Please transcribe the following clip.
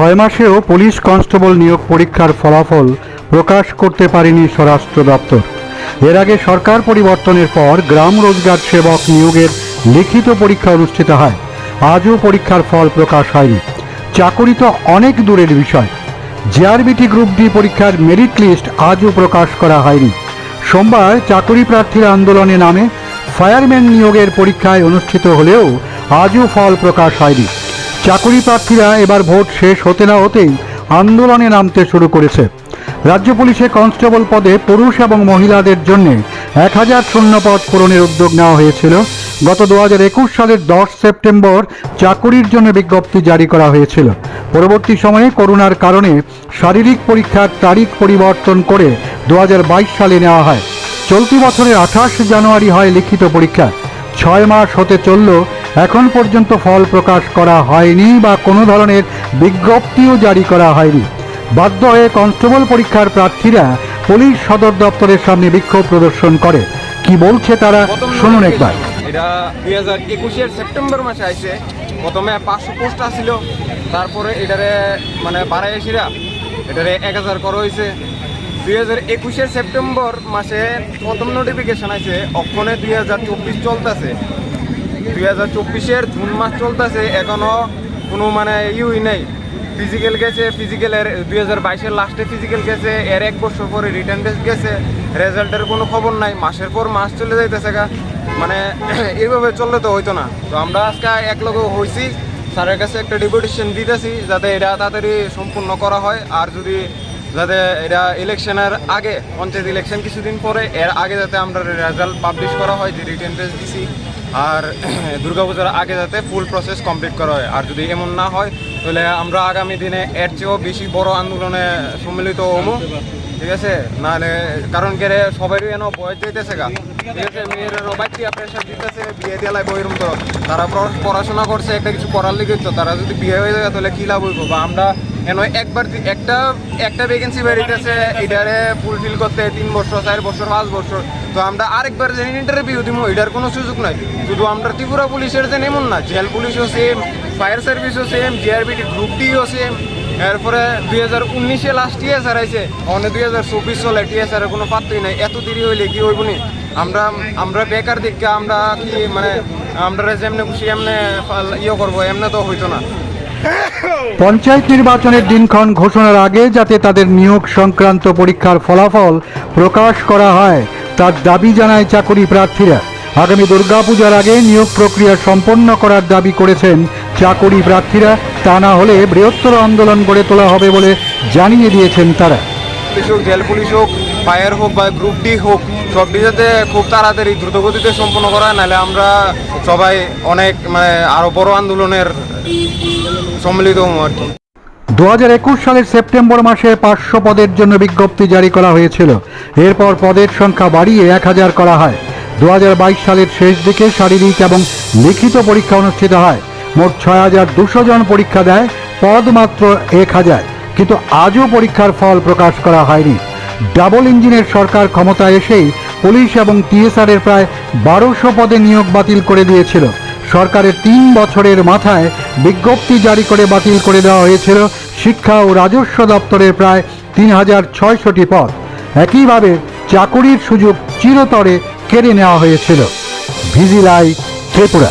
ছয় মাসেও police constable নিয়োগ পরীক্ষার ফলাফল প্রকাশ করতে পারেনি স্বরাষ্ট্র দপ্তর। এর আগে সরকার পরিবর্তনের পর গ্রাম রোজগার সেবক নিয়োগের লিখিত পরীক্ষা অনুষ্ঠিত হয়। আজও পরীক্ষার ফল প্রকাশ হয়নি। চাকরি তো অনেক দূরের বিষয়, জিআরবিটি গ্রুপ ডি পরীক্ষার মেরিট লিস্ট আজও প্রকাশ করা হয়নি। সোমবার চাকরি প্রার্থীরা আন্দোলনে নামে ফায়ারম্যান নিয়োগের পরীক্ষায় অনুষ্ঠিত হলেও আজও ফল প্রকাশ হয়নি। চাকরি প্রার্থীরা এবার ভোট শেষ হতে না হতেই আন্দোলনে নামতে শুরু করেছে। রাজ্য পুলিশে কনস্টেবল পদে পুরুষ এবং মহিলাদের জন্য 1000 শূন্যপদ পূরণের উদ্যোগ নেওয়া হয়েছিল। গত 2021 সালের 10 সেপ্টেম্বর চাকুরির জন্য বিজ্ঞপ্তি জারি করা হয়েছিল। পরবর্তী সময়ে করোনার কারণে শারীরিক পরীক্ষার তারিখ পরিবর্তন করে 2022 সালে নেওয়া হয়। চলতি বছরের 28 জানুয়ারি হয় লিখিত পরীক্ষা। 6 মাস হতে চলল, এখন পর্যন্ত ফল প্রকাশ করা হয়নি বা কোনো ধরনের বিজ্ঞপ্তিও জারি করা হয়নি। বাধ্য হয়ে কনস্টেবল পরীক্ষার প্রার্থীরা পুলিশ সদর দপ্তরের সামনে বিক্ষোভ প্রদর্শন করে। কি বলছে তারা শুনুন একবার। এটা 2021 সেপ্টেম্বর মাসে আইছে। প্রথমে 500 পোস্ট আসছিল, তারপরে এটারে মানে বাড়াই এসিরা এটারে 1000 করা হয়েছে। 2021 সেপ্টেম্বর মাসে প্রথম নোটিফিকেশন আছে, অক্ষণে 2024 চলতেছে। 2024 জুন মাস চলতেছে, এখনো কোনো মানে ইউই নেই। ফিজিক্যাল গেছে, ফিজিক্যালের 2022 লাস্টে ফিজিক্যাল গেছে, এর 1 বছর পরে রিটার্ন টেস্ট গেছে, রেজাল্টের কোনো খবর নাই। মাসের পর মাস চলে যাইতেছে গা, মানে এইভাবে চললে তো হইতো না। তো আমরা আজকে এক লগে হয়েছি, স্যারের কাছে একটা ডেপুটেশন দিতেছি যাতে এটা তাড়াতাড়ি সম্পূর্ণ করা হয়। আর যদি যাতে এটা ইলেকশনের আগে, পঞ্চায়েত ইলেকশন কিছুদিন পরে, এর আগে যাতে আমরা রেজাল্ট পাবলিশ করা হয় যে রিটার্ন টেস্ট দিছি, আর দুর্গাপূজার আগে যাতে ফুল প্রসেস কমপ্লিট করা হয়। আর যদি এমন না হয় তাহলে আমরা আগামী দিনে এর চেয়েও বেশি বড় আন্দোলনে সম্মিলিত হবো, ঠিক আছে? নাহলে কারণ কে সবারই এনে বয়স যাইতেছে গা, ঠিক আছে? মেয়েরাও বাচ্চা প্রেশার দিতেছে, বিয়ে দিয়ে লাগবে এরকম। তো তারা পড়াশোনা করছে, একটা কিছু করার লিগে, তো তারা যদি বিয়ে হয়ে যায় তাহলে কী লাভ হইব? বা আমরা এনে একবার একটা ভ্যাকেন্সি বেরিয়েছে, এটারে ফুলফিল করতে 3 বছর, 4 বছর, 5 বছর। তো আমরা আরেকবার যে ইন্টারভিউ দিব, এটার কোনো সুযোগ নাই। শুধু আমরা ত্রিপুরা পুলিশের যে এমন না, জেল পুলিশও সেম, ফায়ার সার্ভিসও সেম, জিআরবিটি গ্রুপ ডিও সেম। এরপরে 2019 লাস্ট টিএসআর আইছে, অনেক 2024 চলে, টিএসআরের কোনো পাত্রই নাই। এত দেরি হইলে কি হইব নি? আমরা বেকার দিকে আমরা কি মানে আমরা যেমনি খুশি এমনি ইয়ে করবো, এমনি তো হইতো না। পঞ্চায়েত নির্বাচনের দিনক্ষণ ঘোষণার আগে যাতে তাদের নিয়োগ সংক্রান্ত পরীক্ষার ফলাফল প্রকাশ করা হয় তার দাবি জানায় চাকরি প্রার্থীরা। আগামী দুর্গাপূজার আগে নিয়োগ প্রক্রিয়া সম্পন্ন করার দাবি করেছেন চাকরি প্রার্থীরা। তা না হলে বৃহত্তর আন্দোলন গড়ে তোলা হবে বলে জানিয়ে দিয়েছেন তারা। পুলিশ হোক, জেল পুলিশ হোক, ফায়ার হোক বা গ্রুপ ডি হোক, সবটি যাতে খুব তাড়াতাড়ি দ্রুতগতিতে সম্পন্ন করা হয়, নাহলে আমরা সবাই অনেক মানে আরও বড় আন্দোলনের সম্মিলিত হবো আর কি। 2021 সালের সেপ্টেম্বর মাসে 500 পদের জন্য বিজ্ঞপ্তি জারি করা হয়েছিল। এরপর পদের সংখ্যা বাড়িয়ে 1000 করা হয়। 2022 সালের শেষ দিকে শারীরিক এবং লিখিত পরীক্ষা অনুষ্ঠিত হয়। মোট 6200 জন পরীক্ষা দেয়, পদ মাত্র 1000। কিন্তু আজও পরীক্ষার ফল প্রকাশ করা হয়নি। ডাবল ইঞ্জিনের সরকার ক্ষমতায় এসেই পুলিশ এবং টিএসআর এর প্রায় 1200 পদে নিয়োগ বাতিল করে দিয়েছিল। সরকারের 3 বছরের মাথায় বিজ্ঞপ্তি জারি করে বাতিল করে দেওয়া হয়েছিল শিক্ষা ও রাজস্ব দপ্তরের প্রায় 3600টি পদ। একইভাবে চাকুরির সুযোগ চিরতরে কেড়ে নেওয়া হয়েছিল। ভিজিলাই ত্রিপুরা।